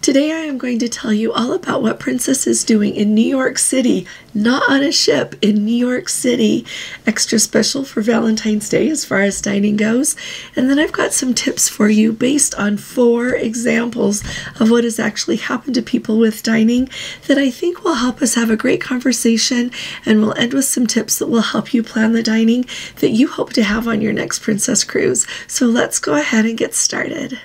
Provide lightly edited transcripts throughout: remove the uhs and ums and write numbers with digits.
Today I am going to tell you all about what Princess is doing in New York City, not on a ship, in New York City. Extra special for Valentine's Day as far as dining goes. And then I've got some tips for you based on 4 examples of what has actually happened to people with dining that I think will help us have a great conversation, and we'll end with some tips that will help you plan the dining that you hope to have on your next Princess cruise. So let's go ahead and get started.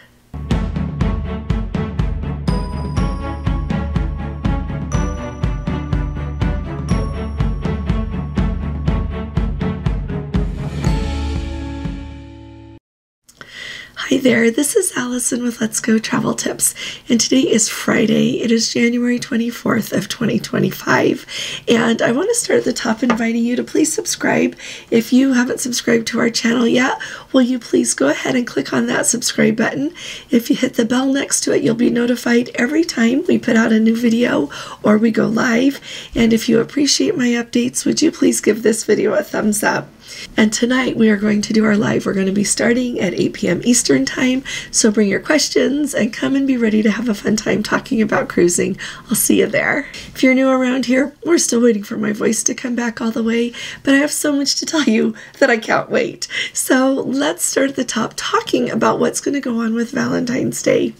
Hi there, this is Allison with Let's Go Travel Tips, and today is Friday. It is January 24th of 2025, and I want to start at the top inviting you to please subscribe. If you haven't subscribed to our channel yet, will you please go ahead and click on that subscribe button. If you hit the bell next to it, you'll be notified every time we put out a new video or we go live, and if you appreciate my updates, would you please give this video a thumbs up. And tonight we are going to do our live. We're going to be starting at 8 p.m. Eastern time, so bring your questions and come and be ready to have a fun time talking about cruising. I'll see you there. If you're new around here, we're still waiting for my voice to come back all the way, but I have so much to tell you that I can't wait. So let's start at the top talking about what's going to go on with Valentine's Day.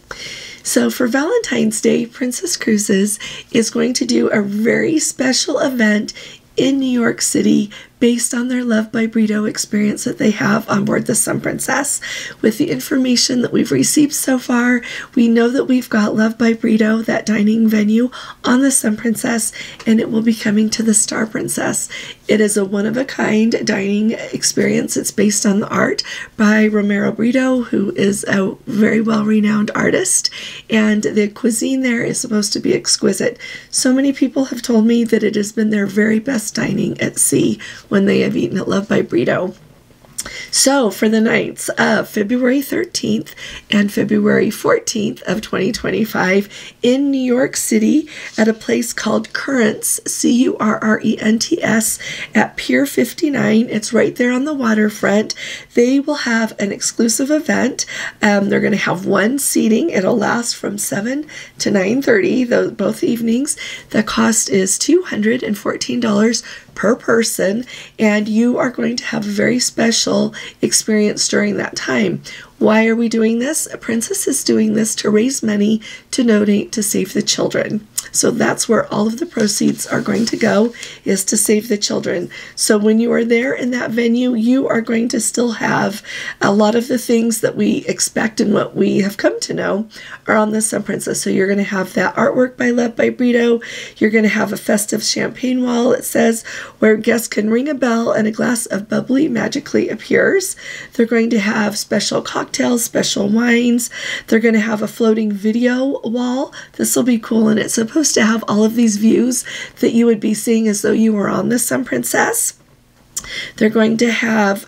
So for Valentine's Day, Princess Cruises is going to do a very special event in New York City based on their Love by Brito experience that they have on board the Sun Princess. With the information that we've received so far, we know that we've got Love by Brito, that dining venue, on the Sun Princess, and it will be coming to the Star Princess. It is a one-of-a-kind dining experience. It's based on the art by Romero Brito, who is a very well-renowned artist, and the cuisine there is supposed to be exquisite. So many people have told me that it has been their very best dining at sea when they have eaten at Love by Brito. So for the nights of February 13th and February 14th of 2025 in New York City at a place called Currents, C-U-R-R-E-N-T-S, at Pier 59. It's right there on the waterfront. They will have an exclusive event. They're going to have one seating. It'll last from 7 to 9:30, both evenings. The cost is $214 per person, and you are going to have a very special experience during that time. Why are we doing this? Princess is doing this to raise money to donate to Save the Children. So that's where all of the proceeds are going to go, is to save the children. So when you are there in that venue, you are going to still have a lot of the things that we expect and what we have come to know are on the Sun Princess. So you're going to have that artwork by Love by Brito. You're going to have a festive champagne wall, it says, where guests can ring a bell and a glass of bubbly magically appears. They're going to have special cocktails, special wines. They're going to have a floating video wall. This will be cool, and it's supposed to have all of these views that you would be seeing as though you were on the Sun Princess. They're going to have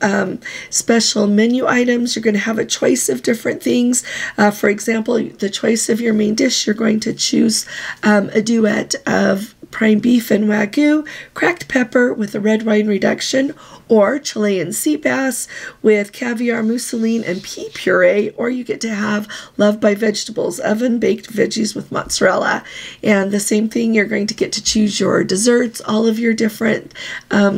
special menu items. You're going to have a choice of different things. For example, the choice of your main dish, you're going to choose a duet of prime beef and Wagyu, cracked pepper with a red wine reduction, or Chilean sea bass with caviar, mousseline, and pea puree, or you get to have Love by Vegetables, oven-baked veggies with mozzarella. And the same thing, you're going to get to choose your desserts, all of your different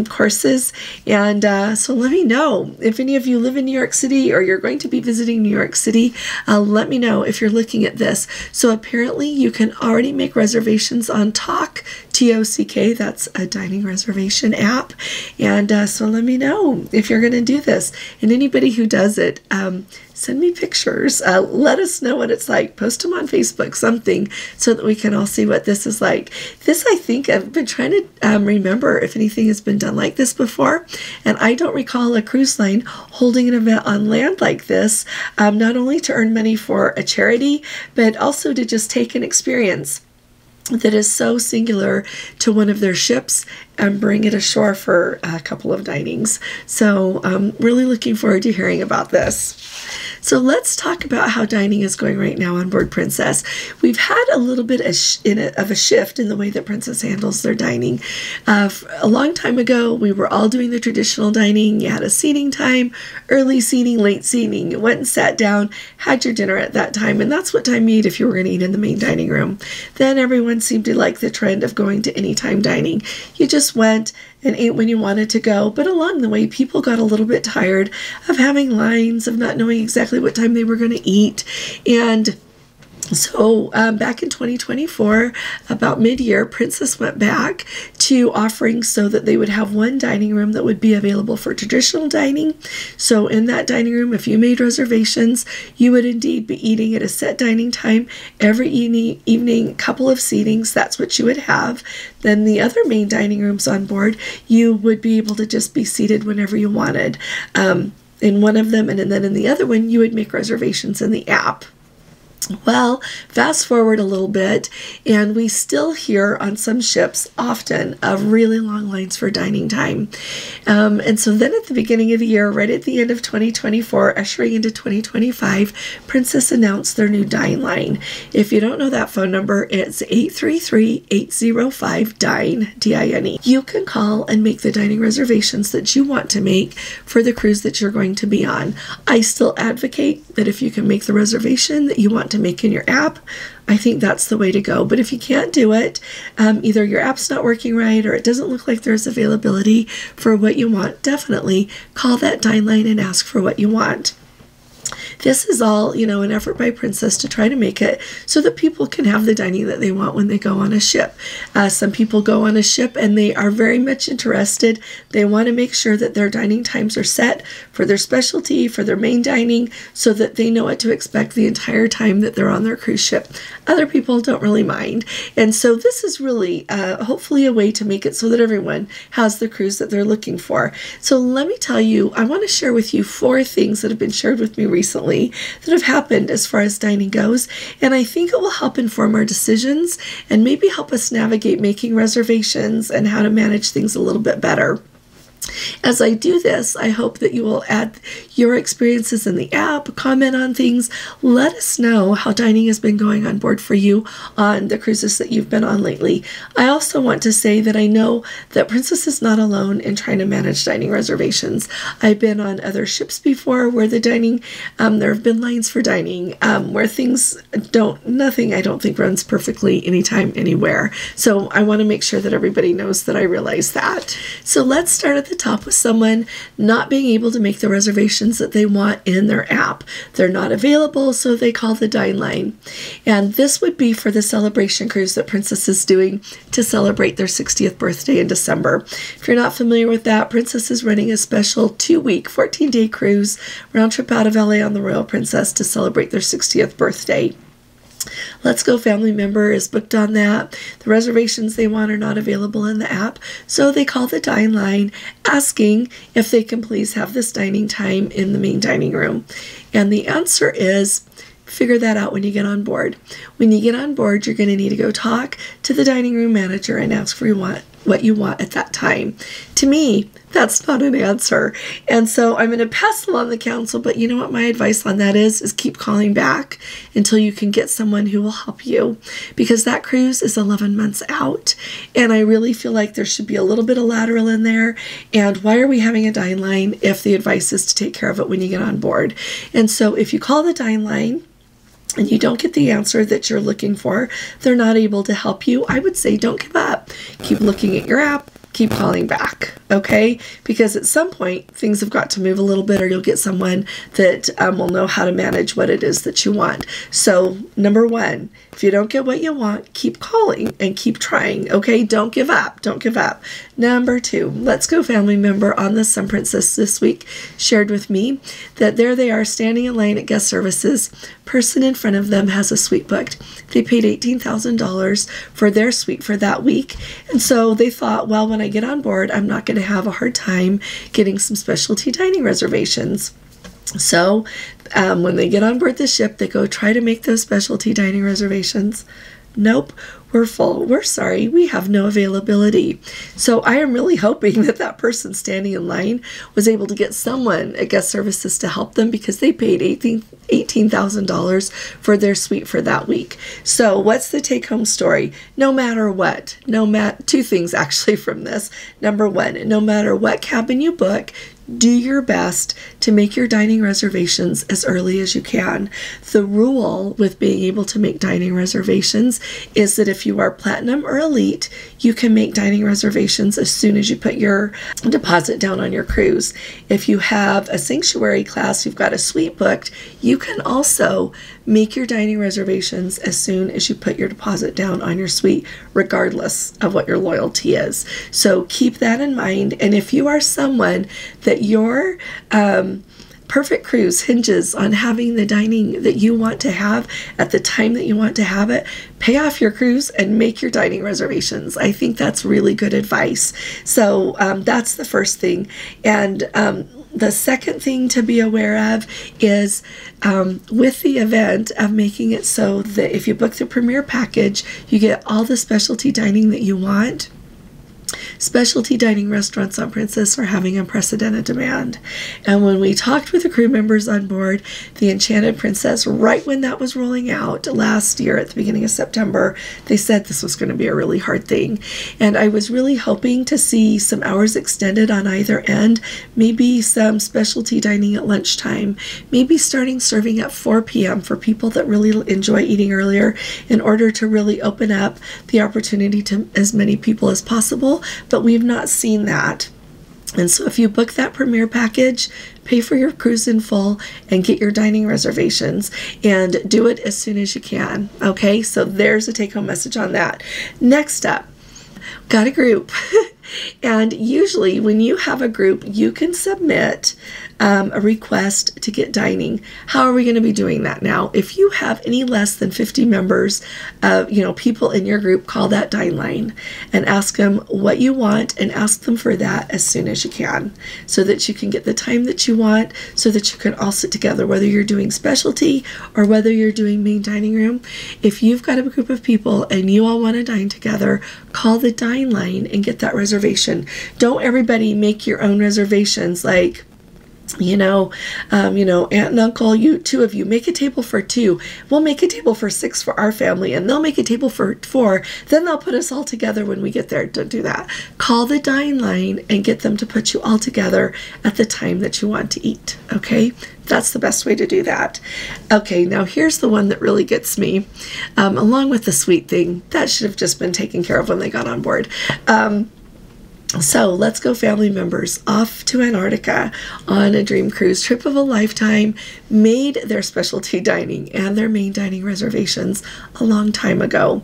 courses. And so let me know if any of you live in New York City or you're going to be visiting New York City. Let me know if you're looking at this. So apparently you can already make reservations on Tock, T-O-C-K, that's a dining reservation app. And so let me know if you're going to do this. And anybody who does it, send me pictures. Let us know what it's like. Post them on Facebook, something, so that we can all see what this is like. This, I think, I've been trying to remember if anything has been done like this before. And I don't recall a cruise line holding an event on land like this, not only to earn money for a charity, but also to just take an experience that is so singular to one of their ships and bring it ashore for a couple of dinings. So I'm really looking forward to hearing about this. So let's talk about how dining is going right now on board Princess. We've had a little bit of a shift in the way that Princess handles their dining. A long time ago, we were all doing the traditional dining. You had a seating time, early seating, late seating. You went and sat down, had your dinner at that time, and that's what time you eat if you were going to eat in the main dining room. Then everyone seemed to like the trend of going to anytime dining. You just went and ate when you wanted to go, but along the way, people got a little bit tired of having lines, of not knowing exactly what time they were going to eat, and so back in 2024, about mid-year, Princess went back to offering so that they would have one dining room that would be available for traditional dining. So in that dining room, if you made reservations, you would indeed be eating at a set dining time every evening, couple of seatings. That's what you would have. Then the other main dining rooms on board, you would be able to just be seated whenever you wanted in one of them, and then in the other one, you would make reservations in the app. Well, fast forward a little bit, and we still hear on some ships often of really long lines for dining time. And so then at the beginning of the year, right at the end of 2024, ushering into 2025, Princess announced their new dine line. If you don't know that phone number, it's 833-805-DINE, D-I-N-E. You can call and make the dining reservations that you want to make for the cruise that you're going to be on. I still advocate that if you can make the reservation that you want to make in your app, I think that's the way to go. But if you can't do it, either your app's not working right or it doesn't look like there's availability for what you want, definitely call that dine line and ask for what you want. This is all, an effort by Princess to try to make it so that people can have the dining that they want when they go on a ship. Some people go on a ship and they are very much interested. They want to make sure that their dining times are set for their specialty, for their main dining, so that they know what to expect the entire time that they're on their cruise ship. Other people don't really mind. And so this is really hopefully a way to make it so that everyone has the cruise that they're looking for. So let me tell you, I want to share with you 4 things that have been shared with me recently that have happened as far as dining goes, and I think it will help inform our decisions and maybe help us navigate making reservations and how to manage things a little bit better. As I do this, I hope that you will add your experiences in the app, comment on things, let us know how dining has been going on board for you on the cruises that you've been on lately. I also want to say that I know that Princess is not alone in trying to manage dining reservations. I've been on other ships before where the dining, there have been lines for dining, where things nothing I don't think runs perfectly anytime, anywhere. So I want to make sure that everybody knows that I realize that. So let's start at the top with someone not being able to make the reservations that they want in their app. They're not available, so they call the dine line. And this would be for the celebration cruise that Princess is doing to celebrate their 60th birthday in December. If you're not familiar with that, Princess is running a special 2-week, 14-day cruise round trip out of LA on the Royal Princess to celebrate their 60th birthday. Let's Go family member is booked on that. The reservations they want are not available in the app, so they call the dine line asking if they can please have this dining time in the main dining room. And the answer is, figure that out when you get on board. When you get on board, you're going to need to go talk to the dining room manager and ask for what you want at that time. To me, that's not an answer. And so I'm going to pass along the counsel, but you know what my advice on that is keep calling back until you can get someone who will help you, because that cruise is 11 months out. And I really feel like there should be a little bit of lateral in there. And why are we having a dine line if the advice is to take care of it when you get on board? And so if you call the dine line and you don't get the answer that you're looking for, they're not able to help you, I would say don't give up. Keep looking at your app, keep calling back, okay? Because at some point, things have got to move a little bit, or you'll get someone that will know how to manage what it is that you want. So, number 1, if you don't get what you want, keep calling and keep trying, okay? Don't give up. Don't give up. Number 2, Let's Go family member on the Sun Princess this week shared with me that there they are standing in line at guest services. Person in front of them has a suite booked. They paid $18,000 for their suite for that week. And so they thought, well, when I get on board, I'm not going to have a hard time getting some specialty dining reservations. So when they get on board the ship, they go try to make those specialty dining reservations. Nope, we're full. We're sorry, we have no availability. So I am really hoping that that person standing in line was able to get someone at Guest Services to help them, because they paid $18,000 for their suite for that week. So what's the take-home story? No matter what, two things actually from this. Number one, no matter what cabin you book, do your best to make your dining reservations as early as you can. The rule with being able to make dining reservations is that if you are Platinum or Elite, you can make dining reservations as soon as you put your deposit down on your cruise. If you have a Sanctuary class, you've got a suite booked, you can also make your dining reservations as soon as you put your deposit down on your suite, regardless of what your loyalty is. So keep that in mind. And if you are someone that your perfect cruise hinges on having the dining that you want to have at the time that you want to have it, pay off your cruise and make your dining reservations. I think that's really good advice. So that's the first thing. And the second thing to be aware of is with the event of making it so that if you book the Premier package, you get all the specialty dining that you want. Specialty dining restaurants on Princess are having unprecedented demand. And when we talked with the crew members on board the Enchanted Princess, right when that was rolling out last year at the beginning of September, they said this was going to be a really hard thing. And I was really hoping to see some hours extended on either end, maybe some specialty dining at lunchtime, maybe starting serving at 4 p.m. for people that really enjoy eating earlier, in order to really open up the opportunity to as many people as possible. But we've not seen that. And so if you book that Premier package, pay for your cruise in full and get your dining reservations, and do it as soon as you can. Okay, so there's a take-home message on that. Next up, got a group. And usually when you have a group, you can submit a request to get dining. How are we going to be doing that now? If you have any less than 50 members, people in your group, call that dine line and ask them what you want, and ask them for that as soon as you can, so that you can get the time that you want, so that you can all sit together, whether you're doing specialty or whether you're doing main dining room. If you've got a group of people and you all want to dine together, call the dine line and get that reservation. Don't everybody make your own reservations, like, aunt and uncle, you two of you make a table for 2. We'll make a table for 6 for our family, and they'll make a table for 4. Then they'll put us all together when we get there. Don't do that. Call the dine line and get them to put you all together at the time that you want to eat. Okay, that's the best way to do that. Okay, now here's the one that really gets me, along with the sweet thing that should have just been taken care of when they got on board. So let's go family members off to Antarctica on a dream cruise, trip of a lifetime, made their specialty dining and their main dining reservations a long time ago.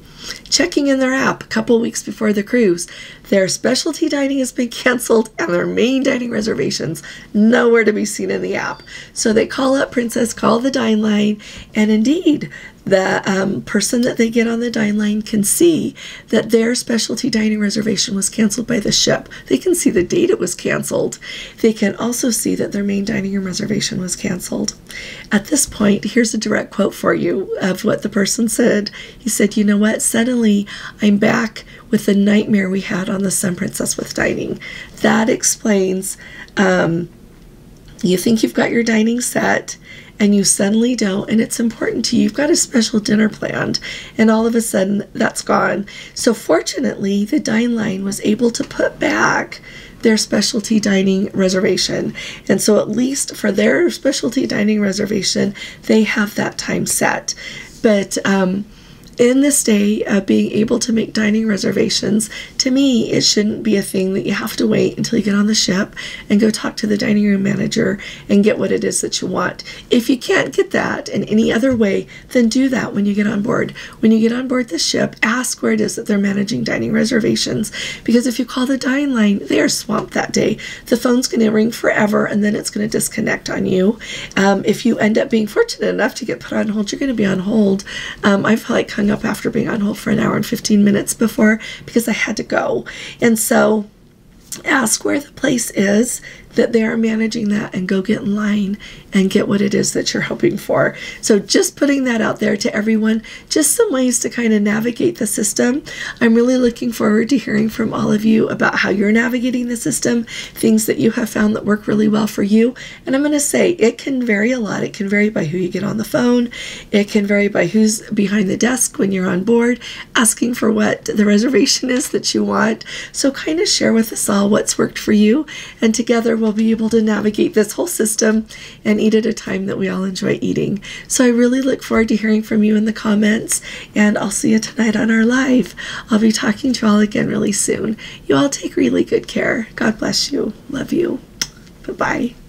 Checking in their app a couple weeks before the cruise, their specialty dining has been canceled and their main dining reservations nowhere to be seen in the app. So they call up Princess, call the dine line, and indeed, the person that they get on the dine line can see that their specialty dining reservation was canceled by the ship. They can see the date it was canceled. They can also see that their main dining room reservation was canceled. At this point, here's a direct quote for you of what the person said. He said, "You know what? Suddenly, I'm back with the nightmare we had on the Sun Princess with dining." That explains, you think you've got your dining set, and you suddenly don't, and it's important to you. You've got a special dinner planned, and all of a sudden that's gone. So fortunately, the dine line was able to put back their specialty dining reservation. And so at least for their specialty dining reservation, they have that time set. But in this day of being able to make dining reservations, to me, it shouldn't be a thing that you have to wait until you get on the ship and go talk to the dining room manager and get what it is that you want. If you can't get that in any other way, then do that when you get on board. When you get on board the ship, ask where it is that they're managing dining reservations, because if you call the dine line, they are swamped that day. The phone's going to ring forever, and then it's going to disconnect on you. If you end up being fortunate enough to get put on hold, you're going to be on hold. I've hung up after being on hold for an hour and 15 minutes before because I had to go. And so ask where the place is, that they are managing that and go get in line and get what it is that you're hoping for. So just putting that out there to everyone, just some ways to kind of navigate the system. I'm really looking forward to hearing from all of you about how you're navigating the system, things that you have found that work really well for you. And I'm going to say it can vary a lot. It can vary by who you get on the phone. It can vary by who's behind the desk when you're on board, asking for what the reservation is that you want. So kind of share with us all what's worked for you, and together we'll be able to navigate this whole system and eat at a time that we all enjoy eating. So I really look forward to hearing from you in the comments, and I'll see you tonight on our live. I'll be talking to you all again really soon. You all take really good care. God bless you. Love you. Bye-bye.